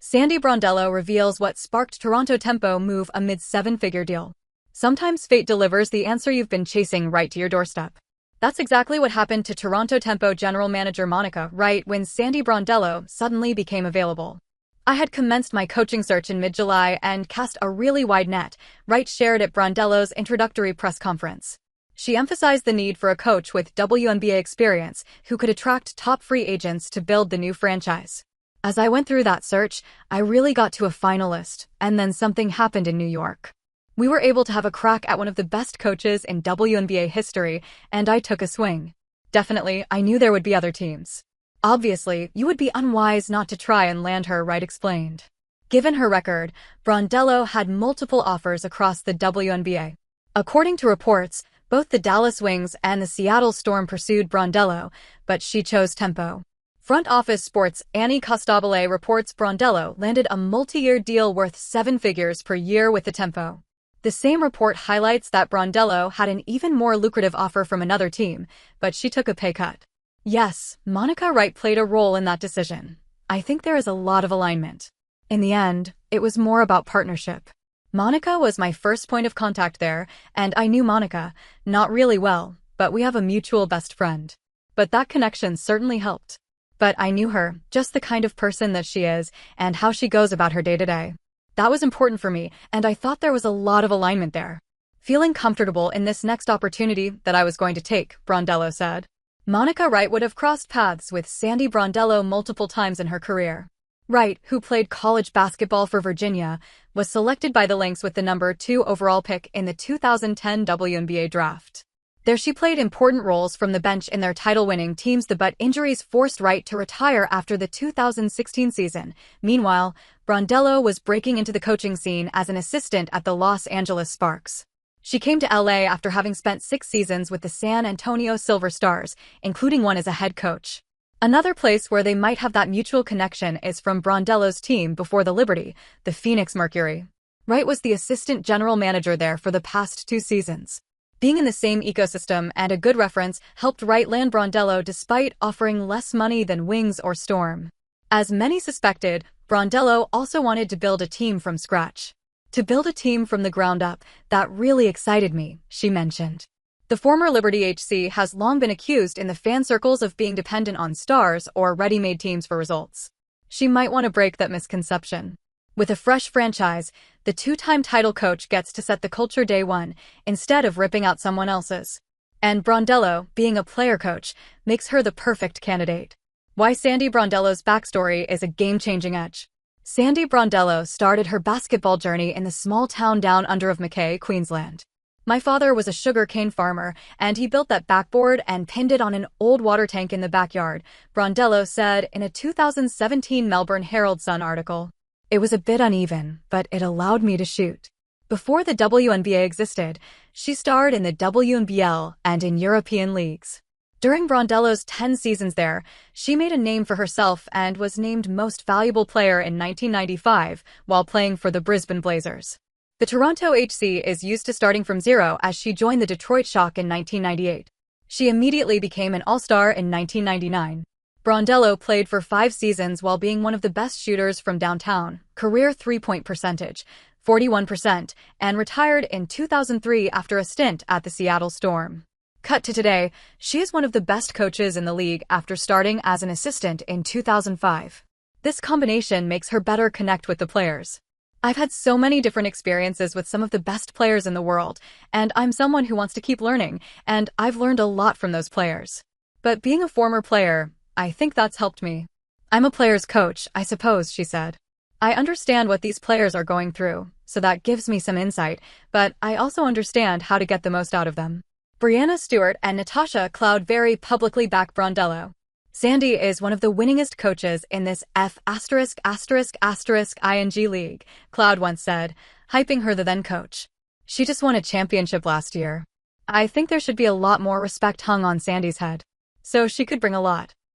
Sandy Brondello reveals what sparked Toronto Tempo move amid seven-figure deal. Sometimes fate delivers the answer you've been chasing right to your doorstep. That's exactly what happened to Toronto Tempo general manager Monica Wright when Sandy Brondello suddenly became available. I had commenced my coaching search in mid-July and cast a really wide net, Wright shared at Brondello's introductory press conference. She emphasized the need for a coach with WNBA experience who could attract top free agents to build the new franchise. As I went through that search, I really got to a finalist, and then something happened in New York. We were able to have a crack at one of the best coaches in WNBA history, and I took a swing. Definitely, I knew there would be other teams. Obviously, you would be unwise not to try and land her, Wright explained. Given her record, Brondello had multiple offers across the WNBA. According to reports, both the Dallas Wings and the Seattle Storm pursued Brondello, but she chose Tempo. Front Office Sports' Annie Costabile reports Brondello landed a multi-year deal worth seven figures per year with the Tempo. The same report highlights that Brondello had an even more lucrative offer from another team, but she took a pay cut. Yes, Monica Wright played a role in that decision. I think there is a lot of alignment. In the end, it was more about partnership. Monica was my first point of contact there, and I knew Monica, not really well, but we have a mutual best friend. But that connection certainly helped. But I knew her, just the kind of person that she is, and how she goes about her day-to-day. That was important for me, and I thought there was a lot of alignment there. Feeling comfortable in this next opportunity that I was going to take, Brondello said. Monica Wright would have crossed paths with Sandy Brondello multiple times in her career. Wright, who played college basketball for Virginia, was selected by the Lynx with the number 2 overall pick in the 2010 WNBA draft. There she played important roles from the bench in their title-winning teams, but injuries forced Wright to retire after the 2016 season. Meanwhile, Brondello was breaking into the coaching scene as an assistant at the Los Angeles Sparks. She came to LA after having spent 6 seasons with the San Antonio Silver Stars, including one as a head coach. Another place where they might have that mutual connection is from Brondello's team before the Liberty, the Phoenix Mercury. Wright was the assistant general manager there for the past 2 seasons. Being in the same ecosystem and a good reference helped Wright land Brondello despite offering less money than Wings or Storm. As many suspected, Brondello also wanted to build a team from scratch. To build a team from the ground up, that really excited me, she mentioned. The former Liberty HC has long been accused in the fan circles of being dependent on stars or ready-made teams for results. She might want to break that misconception. With a fresh franchise, the 2-time title coach gets to set the culture day one, instead of ripping out someone else's. And Brondello, being a player coach, makes her the perfect candidate. Why Sandy Brondello's backstory is a game-changing edge. Sandy Brondello started her basketball journey in the small town down under of Mackay, Queensland. My father was a sugar cane farmer, and he built that backboard and pinned it on an old water tank in the backyard, Brondello said in a 2017 Melbourne Herald Sun article. It was a bit uneven, but it allowed me to shoot. Before the WNBA existed, she starred in the WNBL and in European leagues. During Brondello's 10 seasons there, she made a name for herself and was named Most Valuable Player in 1995 while playing for the Brisbane Blazers. The Toronto HC is used to starting from zero as she joined the Detroit Shock in 1998. She immediately became an All-Star in 1999. Brondello played for 5 seasons while being one of the best shooters from downtown, career three-point percentage, 41%, and retired in 2003 after a stint at the Seattle Storm. Cut to today, she is one of the best coaches in the league after starting as an assistant in 2005. This combination makes her better connect with the players. I've had so many different experiences with some of the best players in the world, and I'm someone who wants to keep learning, and I've learned a lot from those players. But being a former player, I think that's helped me. I'm a player's coach, I suppose, she said. I understand what these players are going through, so that gives me some insight, but I also understand how to get the most out of them. Breanna Stewart and Natasha Cloud very publicly back Brondello. Sandy is one of the winningest coaches in this F*****ing league, Cloud once said, hyping her the then coach. She just won a championship last year. I think there should be a lot more respect hung on Sandy's head. So she could bring a lot.